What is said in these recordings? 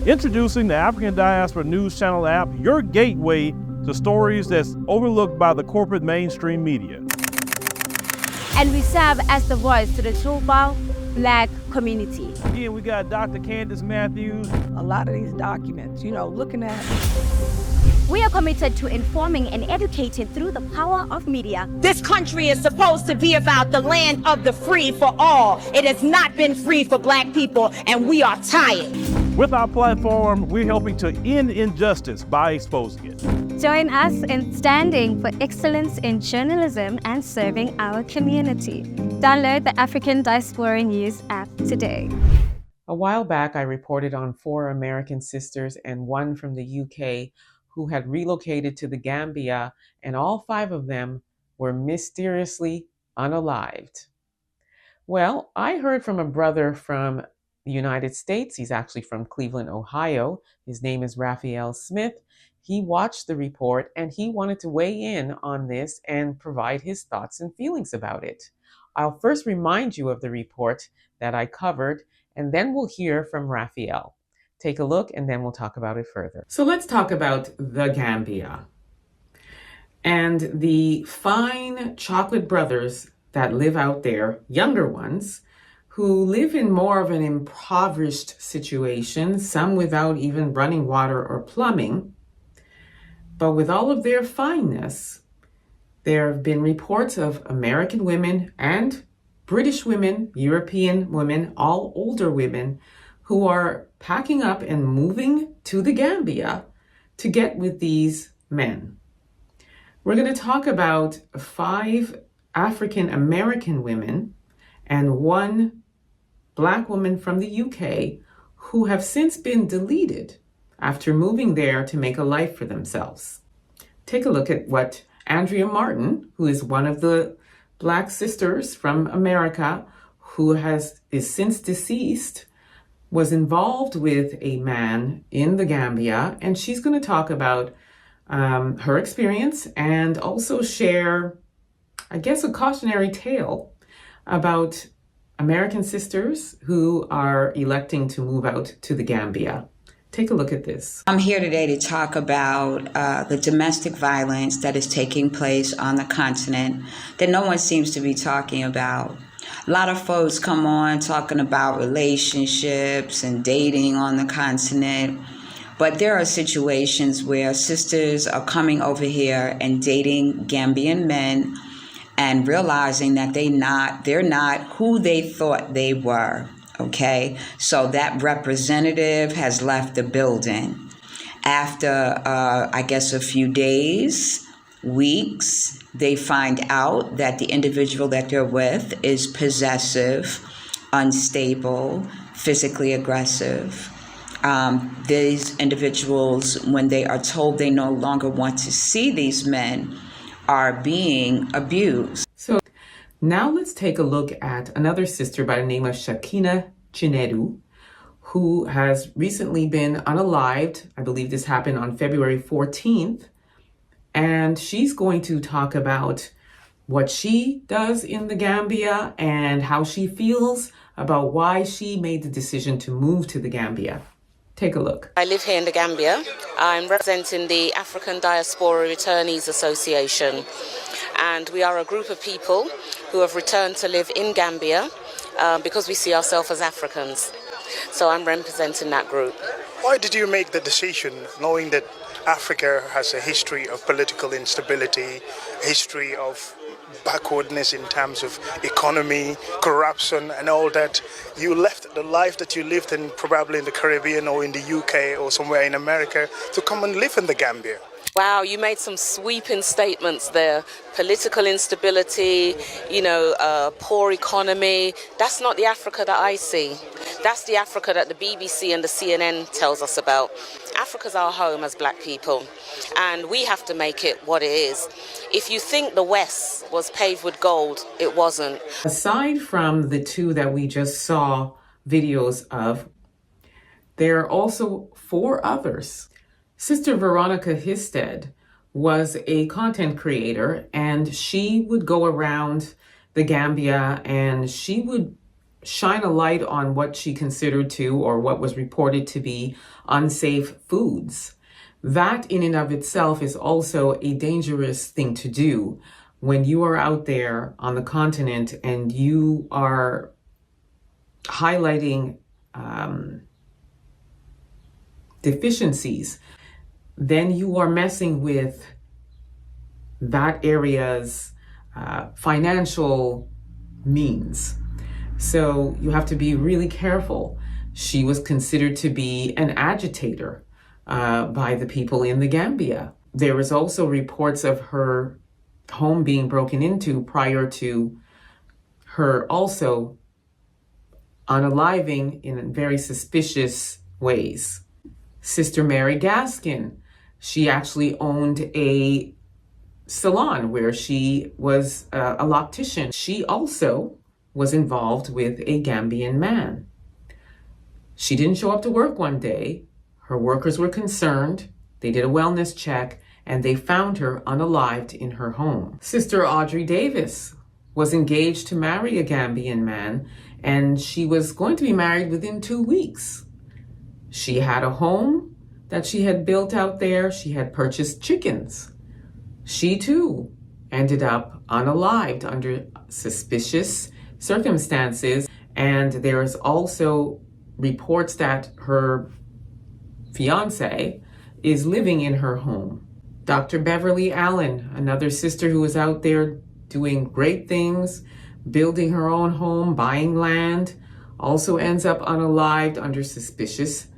Introducing the African Diaspora News Channel app, your gateway to stories that's overlooked by the corporate mainstream media. And we serve as the voice to the global Black community. Again, we got Dr. Candace Matthews. A lot of these documents, looking at. We are committed to informing and educating through the power of media. This country is supposed to be about the land of the free for all. It has not been free for Black people, and we are tired. With our platform, we're helping to end injustice by exposing it. Join us in standing for excellence in journalism and serving our community. Download the African Diaspora News app today. A while back, I reported on 4 American sisters and 1 from the UK who had relocated to the Gambia, and all 5 of them were mysteriously unalived. Well, I heard from a brother from the United States. He's actually from Cleveland, Ohio. His name is Raphael Smith. He watched the report and he wanted to weigh in on this and provide his thoughts and feelings about it. I'll first remind you of the report that I covered, and then we'll hear from Raphael. Take a look and then we'll talk about it further. So let's talk about the Gambia and the fine chocolate brothers that live out there, younger ones, who live in more of an impoverished situation, some without even running water or plumbing. But with all of their fineness, there have been reports of American women and British women, European women, all older women, who are packing up and moving to the Gambia to get with these men. We're going to talk about 5 African American women and 1 Black woman from the UK who have since been deleted after moving there to make a life for themselves. Take a look at what Andrea Martin, who is one of the Black sisters from America, who is since deceased, was involved with a man in the Gambia, and she's going to talk about her experience and also share, I guess, a cautionary tale about American sisters who are electing to move out to the Gambia. Take a look at this. I'm here today to talk about the domestic violence that is taking place on the continent that no one seems to be talking about. A lot of folks come on talking about relationships and dating on the continent, but there are situations where sisters are coming over here and dating Gambian men and realizing that they're not who they thought they were. Okay, so that representative has left the building. After, I guess, a few days, weeks, they find out that the individual that they're with is possessive, unstable, physically aggressive. These individuals, when they are told they no longer want to see these men, are being abused. So now let's take a look at another sister by the name of Shakina Chinedu, who has recently been unalived. I believe this happened on February 14th. And she's going to talk about what she does in the Gambia and how she feels about why she made the decision to move to the Gambia. Take a look. I live here in the Gambia. I'm representing the African Diaspora Returnees Association. And we are a group of people who have returned to live in Gambia because we see ourselves as Africans. So I'm representing that group. Why did you make the decision, knowing that Africa has a history of political instability, a history of backwardness in terms of economy, corruption and all that? You left the life that you lived in, probably in the Caribbean or in the UK or somewhere in America, to come and live in the Gambia. Wow, you made some sweeping statements there. Political instability, poor economy. That's not the Africa that I see. That's the Africa that the BBC and the CNN tells us about. Africa's our home as Black people, and we have to make it what it is. If you think the West was paved with gold, it wasn't. Aside from the 2 that we just saw videos of, there are also 4 others. Sister Veronica Histed was a content creator, and she would go around the Gambia and she would shine a light on what she considered to, or what was reported to be, unsafe foods. That in and of itself is also a dangerous thing to do when you are out there on the continent and you are highlighting deficiencies. Then you are messing with that area's financial means. So you have to be really careful. She was considered to be an agitator by the people in the Gambia. There was also reports of her home being broken into prior to her also unaliving in very suspicious ways. Sister Mary Gaskin, she actually owned a salon where she was a loctician. She also was involved with a Gambian man. She didn't show up to work one day. Her workers were concerned. They did a wellness check and they found her unalived in her home. Sister Audrey Davis was engaged to marry a Gambian man, and she was going to be married within 2 weeks. She had a home that she had built out there. She had purchased chickens. She too ended up unalived under suspicious circumstances. And there is also reports that her fiance is living in her home. Dr. Beverly Allen, another sister who was out there doing great things, building her own home, buying land, also ends up unalived under suspicious.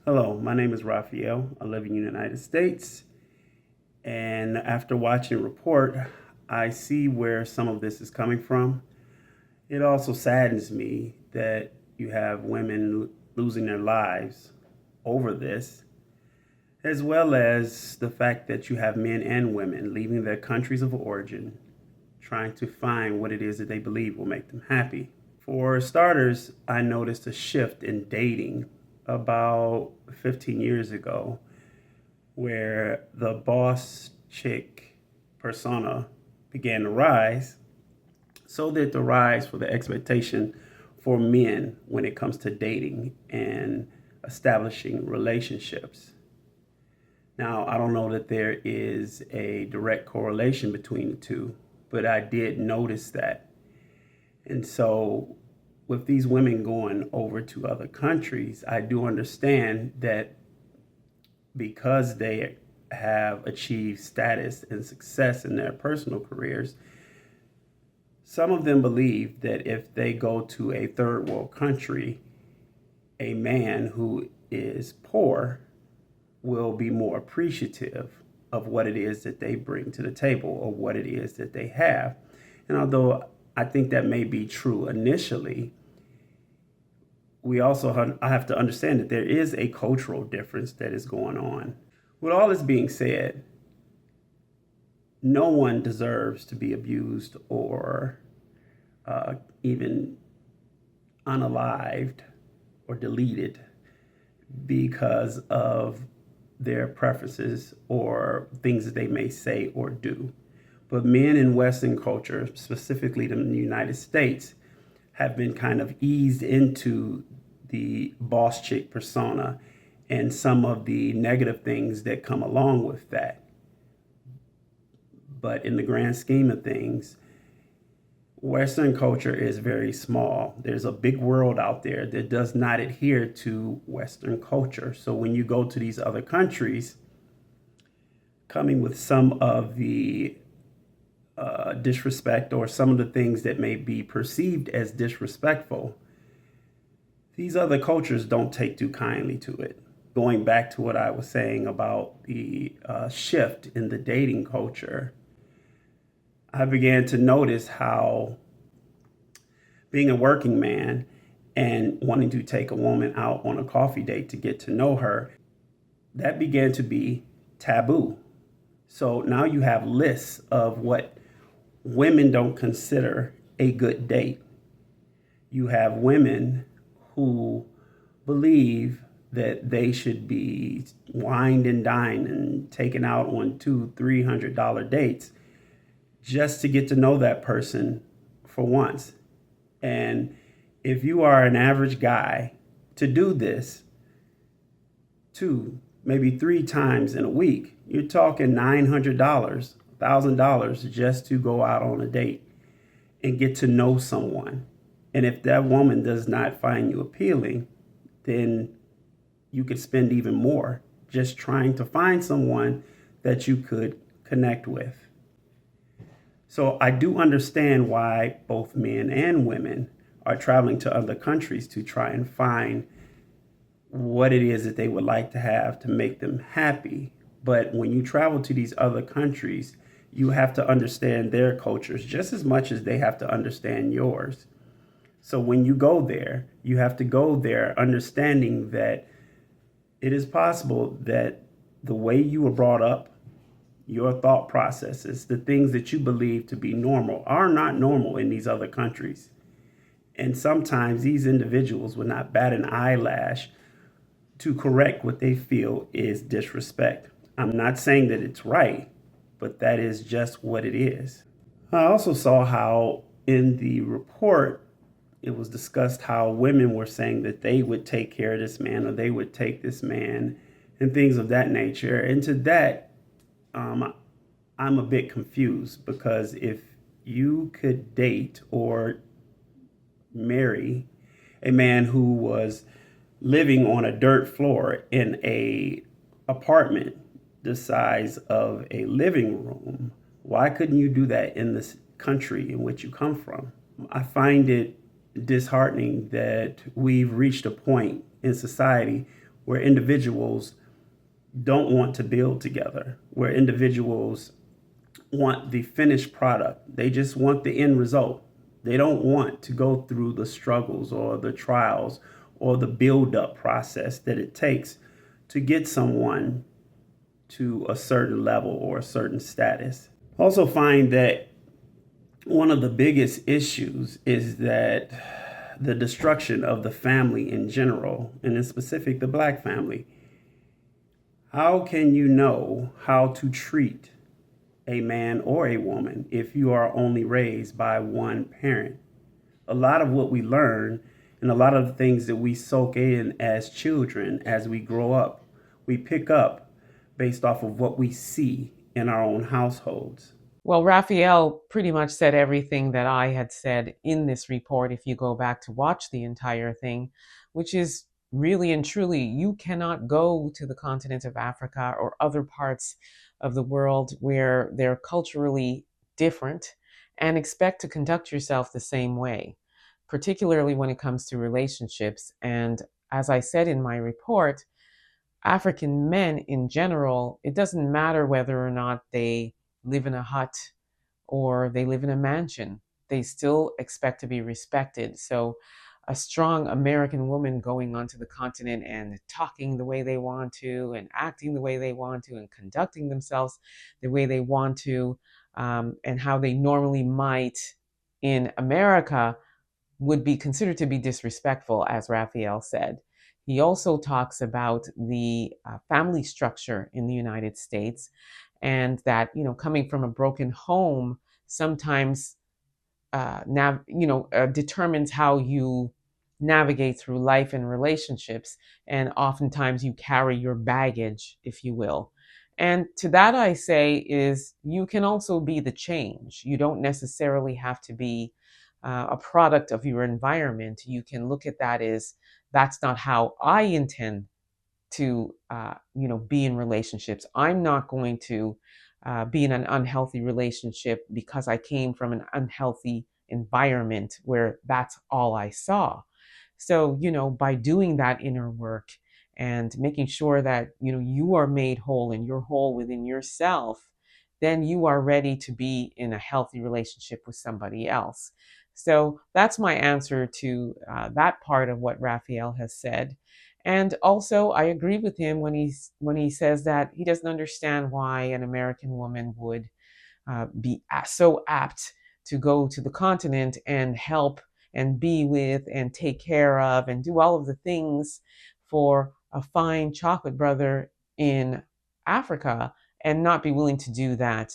Hello, my name is Raphael. I live in the United States. And after watching the report, I see where some of this is coming from. It also saddens me that you have women losing their lives over this, as well as the fact that you have men and women leaving their countries of origin, trying to find what it is that they believe will make them happy. For starters, I noticed a shift in dating about 15 years ago, where the boss chick persona began to rise. So did the rise for the expectation for men when it comes to dating and establishing relationships. Now, I don't know that there is a direct correlation between the two, but I did notice that. And so with these women going over to other countries, I do understand that because they have achieved status and success in their personal careers, some of them believe that if they go to a third world country, a man who is poor will be more appreciative of what it is that they bring to the table or what it is that they have. And although I think that may be true initially, I have to understand that there is a cultural difference that is going on. With all this being said, no one deserves to be abused or even unalived or deleted because of their preferences or things that they may say or do. But men in Western culture, specifically in the United States, have been kind of eased into the boss chick persona and some of the negative things that come along with that. But in the grand scheme of things, Western culture is very small. There's a big world out there that does not adhere to Western culture. So when you go to these other countries, coming with some of the disrespect or some of the things that may be perceived as disrespectful, these other cultures don't take too kindly to it. Going back to what I was saying about the shift in the dating culture, I began to notice how being a working man and wanting to take a woman out on a coffee date to get to know her, that began to be taboo. So now you have lists of what women don't consider a good date. You have women who believe that they should be wined and dined and taken out on $200-300 dates just to get to know that person for once. And if you are an average guy, to do this 2, maybe 3 times in a week, you're talking $900, $1,000 just to go out on a date and get to know someone. And if that woman does not find you appealing, then you could spend even more just trying to find someone that you could connect with. So I do understand why both men and women are traveling to other countries to try and find what it is that they would like to have to make them happy. But when you travel to these other countries, you have to understand their cultures just as much as they have to understand yours. So when you go there, you have to go there understanding that it is possible that the way you were brought up, your thought processes, the things that you believe to be normal are not normal in these other countries. And sometimes these individuals would not bat an eyelash to correct what they feel is disrespect. I'm not saying that it's right, but that is just what it is. I also saw how in the report, it was discussed how women were saying that they would take care of this man or they would take this man and things of that nature. And to that, I'm a bit confused, because if you could date or marry a man who was living on a dirt floor in a apartment the size of a living room, why couldn't you do that in this country in which you come from? I find it disheartening that we've reached a point in society where individuals don't want to build together, where individuals want the finished product. They just want the end result. They don't want to go through the struggles or the trials or the build-up process that it takes to get someone to a certain level or a certain status. Also find that one of the biggest issues is that the destruction of the family in general, and in specific the Black family. How can you know how to treat a man or a woman if you are only raised by one parent? A lot of what we learn and a lot of the things that we soak in as children, as we grow up, we pick up based off of what we see in our own households. Well, Raphael pretty much said everything that I had said in this report if you go back to watch the entire thing, which is really and truly, you cannot go to the continent of Africa or other parts of the world where they're culturally different and expect to conduct yourself the same way, particularly when it comes to relationships. And as I said in my report, African men in general, it doesn't matter whether or not they live in a hut or they live in a mansion, they still expect to be respected. So a strong American woman going onto the continent and talking the way they want to and acting the way they want to and conducting themselves the way they want to, and how they normally might in America would be considered to be disrespectful, as Raphael said. He also talks about the family structure in the United States, and that, coming from a broken home sometimes determines how you navigate through life and relationships, and oftentimes you carry your baggage, if you will. And to that I say is, you can also be the change. You don't necessarily have to be a product of your environment. You can look at that as, that's not how I intend to be in relationships. I'm not going to be in an unhealthy relationship because I came from an unhealthy environment where that's all I saw. So, by doing that inner work and making sure that, you are made whole and you're whole within yourself, then you are ready to be in a healthy relationship with somebody else. So that's my answer to that part of what Raphael has said. And also, I agree with him when he says that he doesn't understand why an American woman would be so apt to go to the continent and help and be with and take care of and do all of the things for a fine chocolate brother in Africa, and not be willing to do that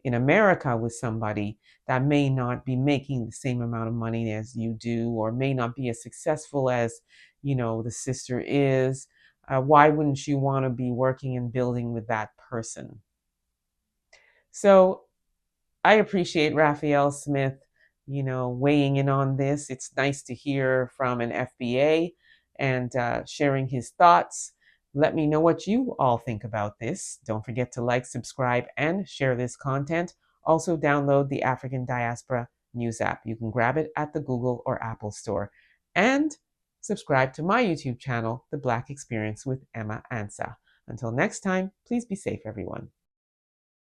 in America with somebody that may not be making the same amount of money as you do, or may not be as successful as, the sister is, why wouldn't you want to be working and building with that person? So I appreciate Raphael Smith, weighing in on this. It's nice to hear from an FBA and sharing his thoughts. Let me know what you all think about this. Don't forget to like, subscribe, and share this content. Also, download the African Diaspora News app. You can grab it at the Google or Apple store. And subscribe to my YouTube channel, The Black Experience with Emma Ansah. Until next time, please be safe, everyone.